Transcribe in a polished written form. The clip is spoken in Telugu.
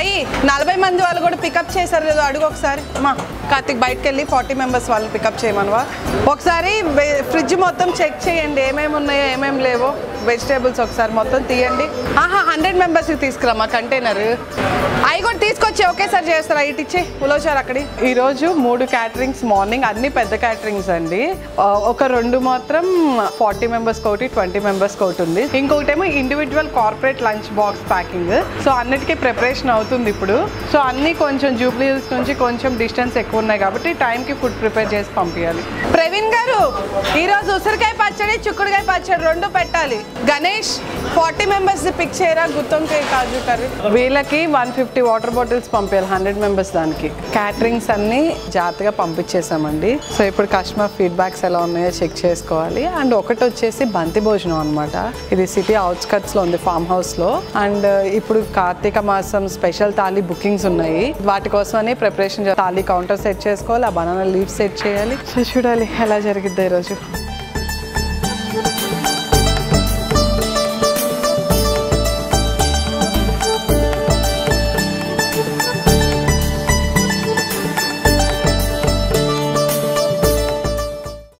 సాయి 40 మంది వాళ్ళు కూడా పికప్ చేశారు లేదో అడుగు ఒకసారి. మా కార్తిక్ బయటకు వెళ్ళి 40 మెంబర్స్ వాళ్ళు పికప్ చేయమనవా. ఒకసారి ఫ్రిడ్జ్ మొత్తం చెక్ చేయండి, ఏమేమి ఉన్నాయో ఏమేమి లేవో. వెజిటేబుల్స్ ఒకసారి మొత్తం తీయండి. 100 మెంబర్స్కి తీసుకురామా కంటైనర్. అవి కూడా తీసుకొచ్చి ఒకేసారి చేస్తారా? ఇటు ఇచ్చే ఉలోచారు అక్కడి. ఈరోజు 3 క్యాటరింగ్స్ మార్నింగ్, అన్ని పెద్ద క్యాటరింగ్స్ అండి. ఒక 2 మాత్రం 40 మెంబర్స్కి ఒకటి, 20 మెంబర్స్కి ఒకటి ఉంది. ఇంకొకటేమో individual corporate lunch box packing. So అన్నిటికీ ప్రిపరేషన్ అవుతుంది ఇప్పుడు. సో అన్నీ కొంచెం జూబ్లీ హిల్స్ నుంచి కొంచెం డిస్టెన్స్ ఎక్కువ ఉన్నాయి కాబట్టి టైంకి ఫుడ్ ప్రిపేర్ చేసి పంపించాలి. ప్రవీణ్ గారు ఈరోజు ఉసిరికాయ పచ్చడి, చిక్కుడుకాయ పచ్చడి 2 పెట్టాలి. గణేష్ 40 మెంబర్స్ పిక్ చేయరా, గుత్తొంకాయ కాజు కర్రీ. వీళ్ళకి 150 వాటర్ బాటిల్స్ పంపించాలి 100 మెంబర్స్ దానికి. క్యాటరింగ్స్ అన్ని జాగ్రత్తగా పంపించేసామండి. సో ఇప్పుడు కస్టమర్ ఫీడ్బ్యాక్స్ ఎలా ఉన్నాయో చెక్ చేసుకోవాలి. అండ్ ఒకటి వచ్చేసి బంతి భోజనం అనమాట. ఇది సిటీ అవుట్స్కట్స్ లో ఉంది, ఫామ్ హౌస్ లో. అండ్ ఇప్పుడు కార్తీక మాసం స్పెషల్ థాలీ బుకింగ్స్ ఉన్నాయి. వాటి కోసమని ప్రిపరేషన్ థాలీ కౌంటర్ సెట్ చేసుకోవాలి, ఆ బనానా లీఫ్ సెట్ చేయాలి. సో చూడాలి ఎలా జరిగిద్ది ఈరోజు.